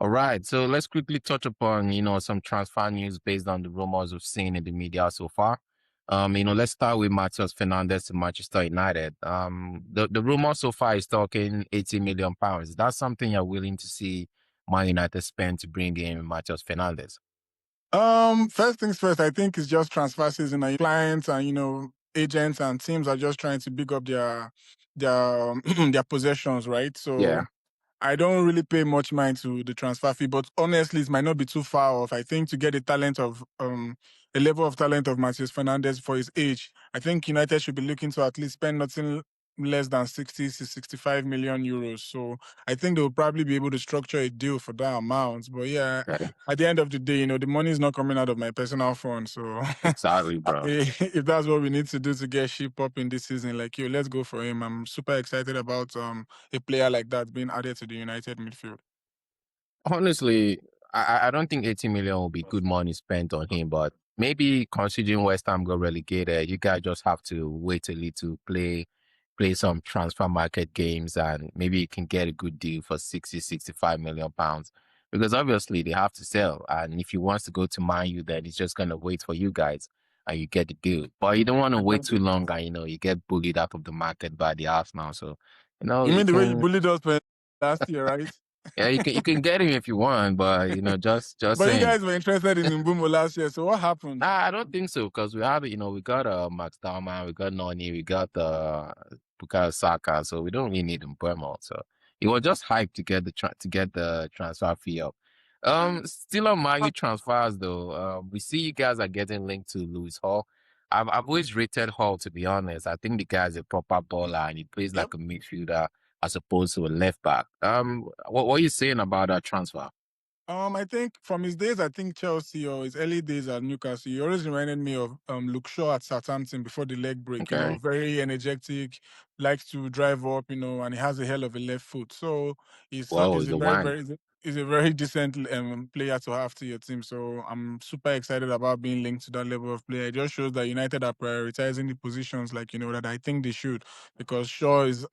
All right, so let's quickly touch upon, some transfer news based on the rumors we've seen in the media so far. Let's start with Mateus Fernandez to Manchester United. The rumor so far is talking 80 million pounds. That's something you're willing to see Man United spend to bring in Mateus Fernandez. First things first, I think it's just transfer season. And clients and agents and teams are just trying to big up their their possessions, right? Yeah. So I don't really pay much mind to the transfer fee, but honestly, it might not be too far off. I think to get a level of talent of Mateus Fernandez for his age, I think United should be looking to at least spend nothing less than 60 to 65 million euros. So I think they'll probably be able to structure a deal for that amount. But yeah, Okay. at the end of the day, the money is not coming out of my personal fund. So Exactly, bro. if that's what we need to do to get Sheep up in this season, like let's go for him. I'm super excited about a player like that being added to the United midfield. Honestly, I don't think 80 million will be good money spent on him, but maybe considering West Ham got relegated, you guys just have to wait a little, play some transfer market games, and maybe you can get a good deal for 60, 65 million pounds. Because obviously they have to sell. And if he wants to go to Man U, then he's just gonna wait for you guys and you get the deal. But you don't want to wait too long and you get bullied out of the market by the Arsenal. So, You you mean the way you can bullied us last year, right? yeah, you can get him if you want, but just But you saying. guys were interested in Mbumo last year, so what happened? Nah, I don't think so because we got Max Dalman, we got Noni, we got Bukayo Saka, so we don't really need Mbumo. So it was just hype to get the transfer fee up. Still on Man U transfers though. We see you guys are getting linked to Lewis Hall. I've always rated Hall, to be honest. I think the guy's a proper baller and he plays Yep. like a midfielder as opposed to a left back. What are you saying about that transfer? I think from his days, I think Chelsea or his early days at Newcastle, he always reminded me of Luke Shaw at Southampton before the leg break. Okay. Very energetic, likes to drive up, and he has a hell of a left foot. So Well, he's it's a the very, one. very he's a very decent player to have to your team. So I'm super excited about being linked to that level of player. It just shows that United are prioritizing the positions that I think they should, because Shaw is,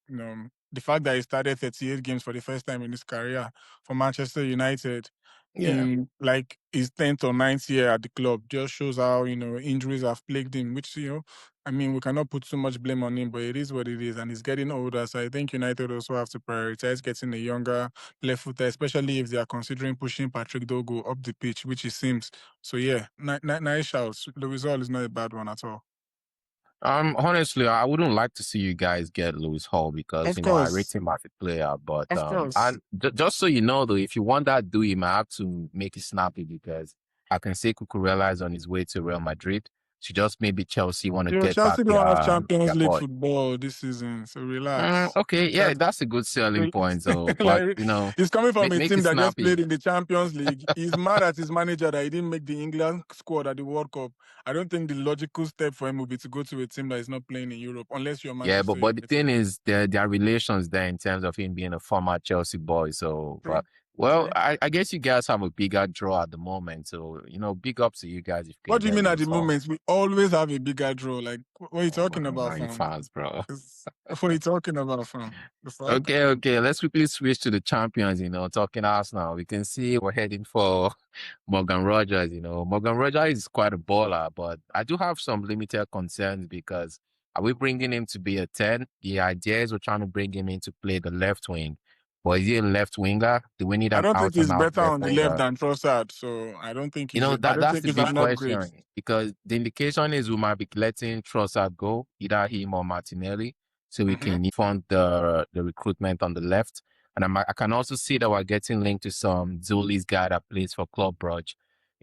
the fact that he started 38 games for the first time in his career for Manchester United Yeah. in like his 10th or 9th year at the club just shows how, injuries have plagued him, which, I mean, we cannot put too much blame on him, but it is what it is. And he's getting older. So I think United also have to prioritize getting a younger left footer, especially if they are considering pushing Patrick Dogo up the pitch, which it seems. So yeah, nice shouts. The result is not a bad one at all. Honestly, I wouldn't like to see you guys get Lewis Hall because Of I rate course. him as a player. But Of course. and just so you know though, if you want that do, you might have to make it snappy because I can say Cucurella is on his way to Real Madrid. So just maybe Chelsea want to get back Chelsea don't have Champions their League boy. football this season, so relax. Okay, yeah, that's a good selling point. So, but Like, he's coming from a make team it that just snappy. played in the Champions League. He's mad at his manager that he didn't make the England squad at the World Cup. I don't think the logical step for him would be to go to a team that is not playing in Europe, unless you're Yeah, Manchester but the United. thing is, there are relations there in terms of him being a former Chelsea boy. So, True. but well, True. I guess you guys have a bigger draw at the moment. So, big up to you guys if you can What do you get mean at Lewis the Hall. moment? We always have a bigger draw. Like, what are you Oh, talking bro, about, Man U fam? fans, bro. What are you talking about, fam? The fuck? Okay. Let's quickly switch to the champions. Talking Arsenal, we can see we're heading for Morgan Rogers. Morgan Rogers is quite a baller, but I do have some limited concerns because are we bringing him to be a 10? The idea is we're trying to bring him in to play the left wing. But is he a left winger? Do we need I an don't think out and he's out better left on the left winger? than Trossard, so I don't think I don't That's think the he's big an upgrade. question because the indication is we might be letting Trossard go, either him or Martinelli, so we can fund the recruitment on the left. And I can also see that we're getting linked to some Zuli's guy that plays for Club Brugge.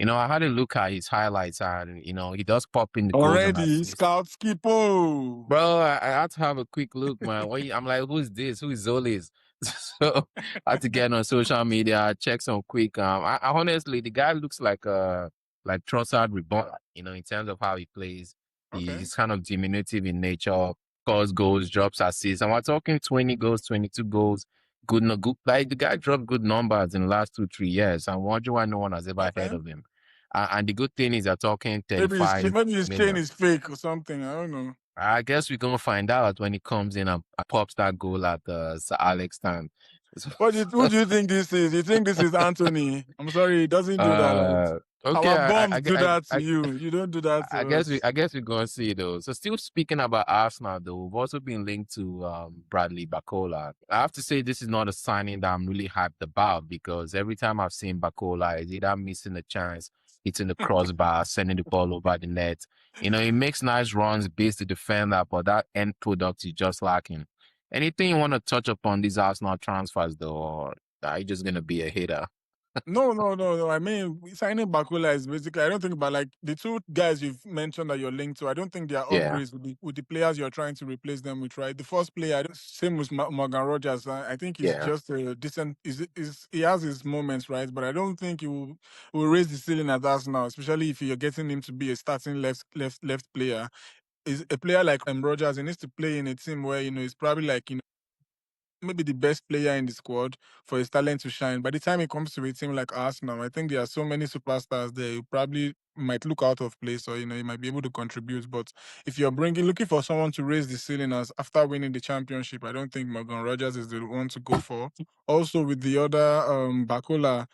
I had a look at his highlights and, he does pop in the goals and Already, assists. Scout Skippo. Bro, I had to have a quick look, man. I'm like, who's this? Who is Zolis? So I had to get on social media, check some quick. I honestly, the guy looks like Trossard reborn. In terms of how he plays, Okay. he's kind of diminutive in nature. Scores goals, drops assists, and we're talking 20 goals, 22 goals. Good, no good. Like the guy dropped good numbers in the last 2-3 years. I'm wondering why no one has ever Okay. heard of him. And the good thing is, they're talking Maybe his 35 chain million. is fake or something. I don't know. I guess we're gonna find out when he comes in and pops that goal at Sir Alex time. Who do you think this is? You think this is Anthony? I'm sorry, he doesn't do that. Like uh, okay, our bombs do that to you. You don't do that I to guess we us. I guess we're gonna see though. So still speaking about Arsenal though, we've also been linked to Bradley Bacola. I have to say this is not a signing that I'm really hyped about because every time I've seen Bacola, it's either missing a chance, hitting the crossbar, sending the ball over the net. You know, he makes nice runs, beats the defender, but that end product is just lacking. Anything you want to touch upon these Arsenal transfers though, or are you just gonna be a hater? No. I mean, signing Bakula is basically, I don't think about like the two guys you've mentioned that you're linked to. I don't think they are Yeah, upgrades with the players you're trying to replace them with, right? The first player, same with Morgan Rogers. I think he's yeah. just a decent, he has his moments, right? But I don't think will raise the ceiling at Arsenal, especially if you're getting him to be a starting left player. Is a player like Rogers, he needs to play in a team where, he's probably like, maybe the best player in the squad for his talent to shine. By the time it comes to a team like Arsenal, I think there are so many superstars there. You probably might look out of place, or you might be able to contribute. But if you're looking for someone to raise the ceiling as after winning the championship, I don't think Morgan Rogers is the one to go for. Also, with the other Bakola,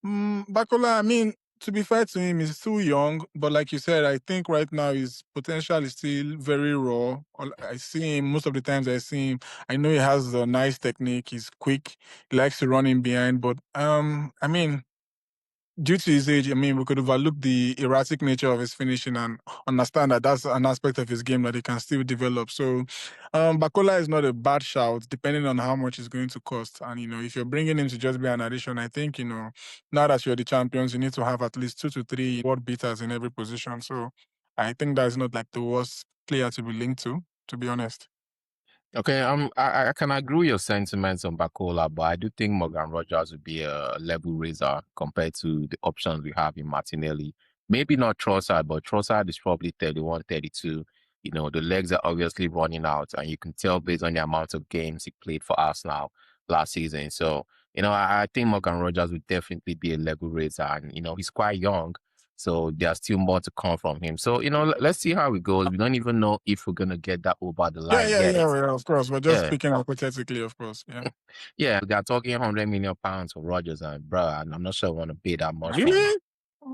Bakola, I mean, to be fair to him, he's too young. But like you said, I think right now his potential is still very raw. I see him most of the times. I see him. I know he has a nice technique. He's quick. He likes to run in behind. But I mean, due to his age, I mean, we could overlook the erratic nature of his finishing and understand that that's an aspect of his game that he can still develop. So, Bakola is not a bad shout, depending on how much it's going to cost. And if you're bringing him to just be an addition, I think now that you're the champions, you need to have at least 2 to 3 world beaters in every position. So, I think that's not like the worst player to be linked to be honest. Okay, I can agree with your sentiments on Bacola, but I do think Morgan Rogers would be a level raiser compared to the options we have in Martinelli. Maybe not Trossard, but Trossard is probably 31, 32. You know, the legs are obviously running out, and you can tell based on the amount of games he played for Arsenal last season. So, I think Morgan Rogers would definitely be a level raiser, and, he's quite young. So there's still more to come from him. So, let's see how it goes. We don't even know if we're going to get that over the Yeah, line yeah, yet. yeah, yeah, of course. We're just Yeah. speaking hypothetically, of course. Yeah. Yeah, they're talking £100 million for Rogers, and bro, and I'm not sure I want to pay that much for him. Really?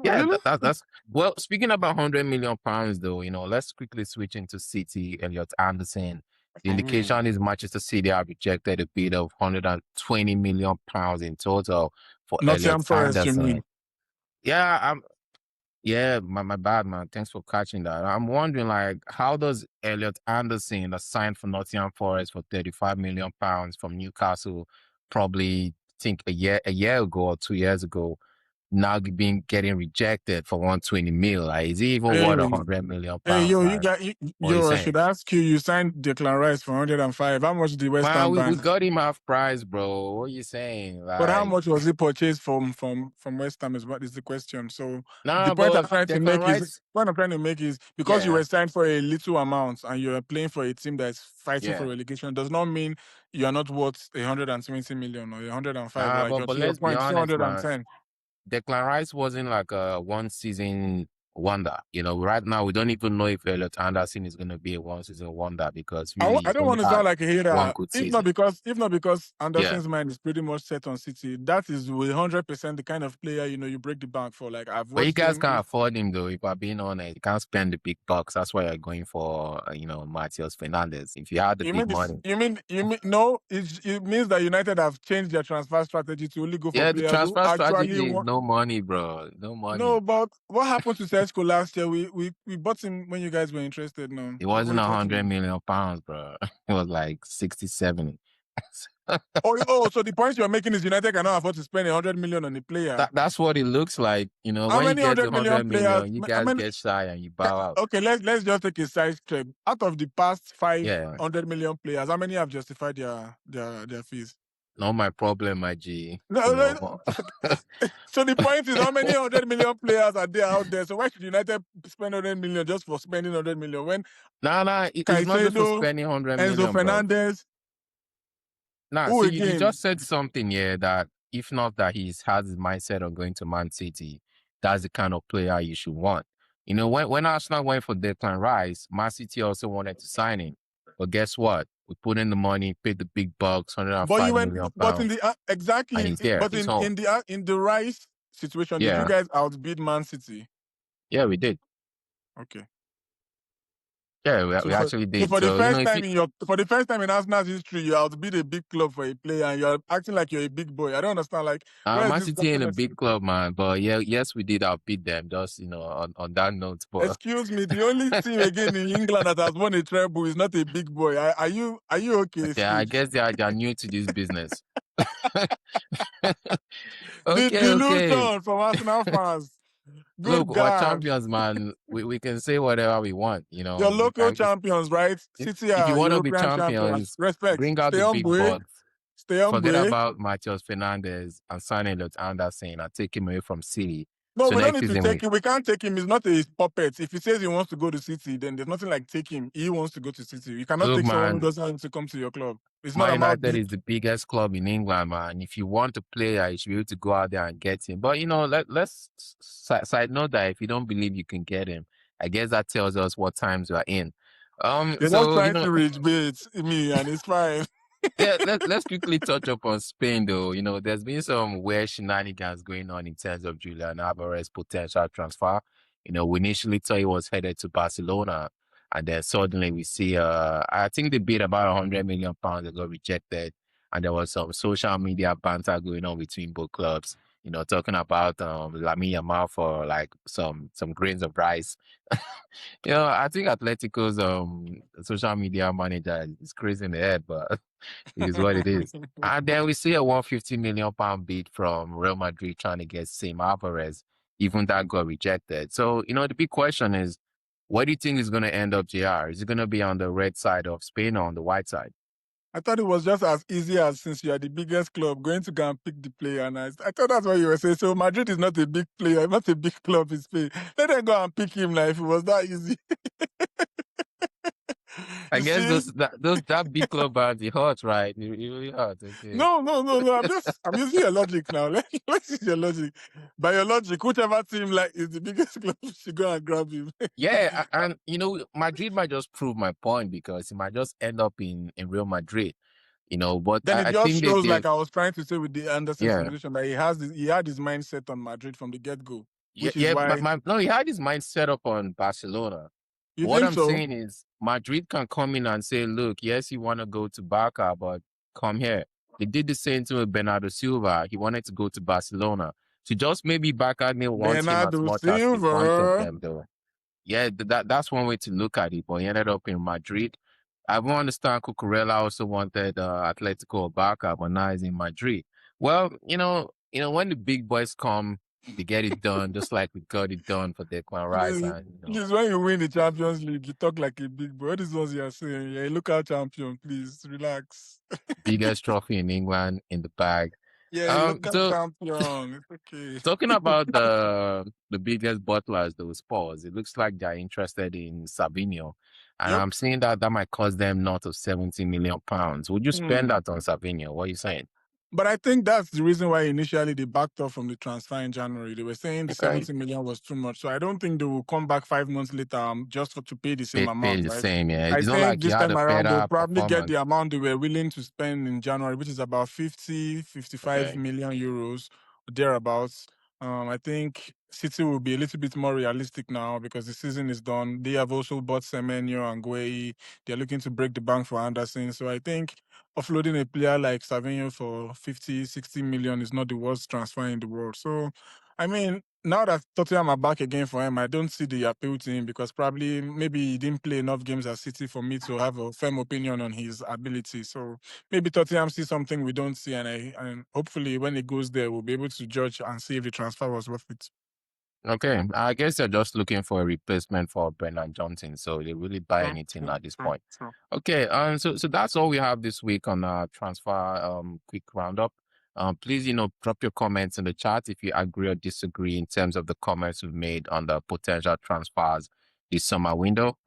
Yeah, Really? that's well. Speaking about £100 million, though, let's quickly switch into City. Elliot Anderson. The indication is Manchester City have rejected a bid of £120 million in total for Nottingham Elliot Forest, you mean? Anderson. Yeah, yeah, my bad, man. Thanks for catching that. I'm wondering, like, how does Elliot Anderson, that signed for Nottingham Forest for £35 million from Newcastle, probably think a year ago or 2 years ago, now being getting rejected for 120 mil? Like, is he even worth Hey, hey, £100 million? yo, Like, what are you I should saying? ask you. You signed Declan Rice for 105. How much did West Man, Ham we bank? got him half price, bro. What are you saying? But how Like, much was he purchased from West Ham is what is the question. So the nah, point I'm but trying to Declan make is Rice, because you yeah, were signed for a little amount and you're playing for a team that's fighting for yeah. relegation does not mean you're not worth 120 million or 105. Nah, Like but you're but to your let's be point, honest, man. 210. Declan Rice wasn't like a one season wonder. Right now we don't even know if Elliot Anderson is going to be a one season wonder because really I he's don't only want to had sound like a one hater. good If not season. because Yeah. Anderson's mind is pretty much set on City, that is 100% the kind of player you break the bank for. Like I've But you watched guys him. can't afford him though, if I'm being honest. You can't spend the big bucks. That's why you're going for, Mateus Fernandez. If you had the You big mean this? money. You mean no? It means that United have changed their transfer strategy to only go for Yeah, the players who transfer actually strategy is want. no money, bro. No No, money. but what happened to Sergio last year? We bought him when you guys were interested. No, It what are wasn't you a talking hundred about? million pounds, bro. It was like 60, 70. So the point you're making is United cannot afford to spend 100 million on a player. That's what it looks like. How When you many get to 100 million 100 players? million, you How guys many? get shy and you bow out. Okay, let's just take a side step. Out of the past five Yeah, 100 million players, how many have justified their fees? not my problem, my G. No, so the point is, how many 100 million players are there out there? So why should United spend 100 million just for spending 100 million when Nah, it's not just for Caicedo, spending 100 Enzo million, bro. Fernandez, Nah, who see, you just again? said something here that if not that he has his mindset on going to Man City, that's the kind of player you should want. When Arsenal went for Declan Rice, Man City also wanted to sign him. But guess what? We put in the money, paid the big bucks, But you 105 went, million but in pounds, the and exactly, he's there. but He's home. in the Rice situation, did you Yeah, guys outbid Man City? yeah, we did. Okay. Yeah, we So actually did. for the So first if you time in Arsenal's history, you outbid a big club for a player and you're acting like you're a big boy. I don't understand. Like, where is Man this City ain't a confidence? big club, man, but yeah, yes, we did outbeat them. Just on that note, but Excuse me, the only team again in England that has won a treble is not a big boy. Are you okay, okay, I Skips? guess they are new to this business. The Okay. delusion from Arsenal fans. Look, Good we're God. champions, man. We can say whatever we want. Your local And champions, right? City if you are want to be European champions. champions, Respect. bring out Stay the big humble. bucks. Stay Forget humble. about Mateus Fernandez and sign Elliot Anderson and take him away from City. No, So we don't next need to season take him. We can't take him. He's not a puppet. If he says he wants to go to City, then there's nothing like take him. He wants to go to City. You cannot look, take someone who man. doesn't want to come to your club. It's not Man about United big. is the biggest club in England, man. If you want a player, you should be able to go out there and get him. But let's side note that if you don't believe you can get him, I guess that tells us what times we are in. They're just So trying to reach bait me, and it's fine. yeah, let's quickly touch up on Spain, though. There's been some weird shenanigans going on in terms of Julian Alvarez' potential transfer. We initially thought he was headed to Barcelona, and then suddenly we see, I think they bid about 100 million pounds that got rejected, and there was some social media banter going on between both clubs. Talking about Lamine Yamal for like some grains of rice. I think Atletico's social media manager is crazy in the head, but. It is what it is. And then we see a 150 million pound bid from Real Madrid trying to get Sam Alvarez. Even that got rejected. So, the big question is, what do you think is going to end up, JR? Is it going to be on the red side of Spain or on the white side? I thought it was just as easy as since you are the biggest club, going to go and pick the player. And I thought that's what you were saying. So Madrid is not a big player, not a big club in Spain. Let them go and pick him like if it was that easy. I You guess see? that big club are the hot, right? It really hot. Okay. No. I'm using your logic now. Let's use your logic. By your logic, whichever team like is the biggest club should go and grab him. Yeah, and Madrid might just prove my point because he might just end up in Real Madrid. But Then it I just think shows, they like I was trying to say with the Anderson yeah. situation, that he had his mindset on Madrid from the get go, Yeah, which is yeah. why No, he had his mind set up on Barcelona. you What think I'm so. saying is Madrid can come in and say, look, yes, you want to go to Barca, but come here. They did the same to Bernardo Silva. He wanted to go to Barcelona. So just maybe Barca didn't want him as Bernardo much as they wanted Silva. them, though. Yeah, that's one way to look at it. But he ended up in Madrid. I don't understand Cucurella also wanted Atletico or Barca, but now he's in Madrid. Well, when the big boys come, they get it done, just like we got it done for Declan Rice Please, and please, when you win the Champions League, you talk like a big boy. All these ones you are saying, you're a local champion. Please relax. biggest trophy in England in the bag. Yeah, a local So champion. It's okay. talking about the biggest butlers, those Spurs, it looks like they're interested in Savinho. And Yep. I'm seeing that might cost them north of 70 million pounds. Would you spend Hmm. that on Savinho? What are you saying? But I think that's the reason why initially they backed off from the transfer in January. They were saying the Okay. 70 million was too much. So I don't think they will come back 5 months later just to pay the same Pay amount, the right? same, yeah. I It's not think like you this had time a around they'll better probably get the performance. amount they were willing to spend in January, which is about 50, 55 Okay. million euros, thereabouts. I think City will be a little bit more realistic now because the season is done. They have also bought Semenyo and Gueye. They're looking to break the bank for Anderson. So I think offloading a player like Savinho for 50, 60 million is not the worst transfer in the world. So, I mean, now that Tottenham are back again for him, I don't see the appeal to him because probably maybe he didn't play enough games at City for me to have a firm opinion on his ability. So maybe Tottenham see something we don't see, and hopefully when it goes there, we'll be able to judge and see if the transfer was worth it. Okay. I guess they're just looking for a replacement for Brennan Johnson. So they really buy True, anything true, at this true, point. true. Okay. So that's all we have this week on our transfer quick roundup. Please, drop your comments in the chat if you agree or disagree in terms of the comments we've made on the potential transfers this summer window.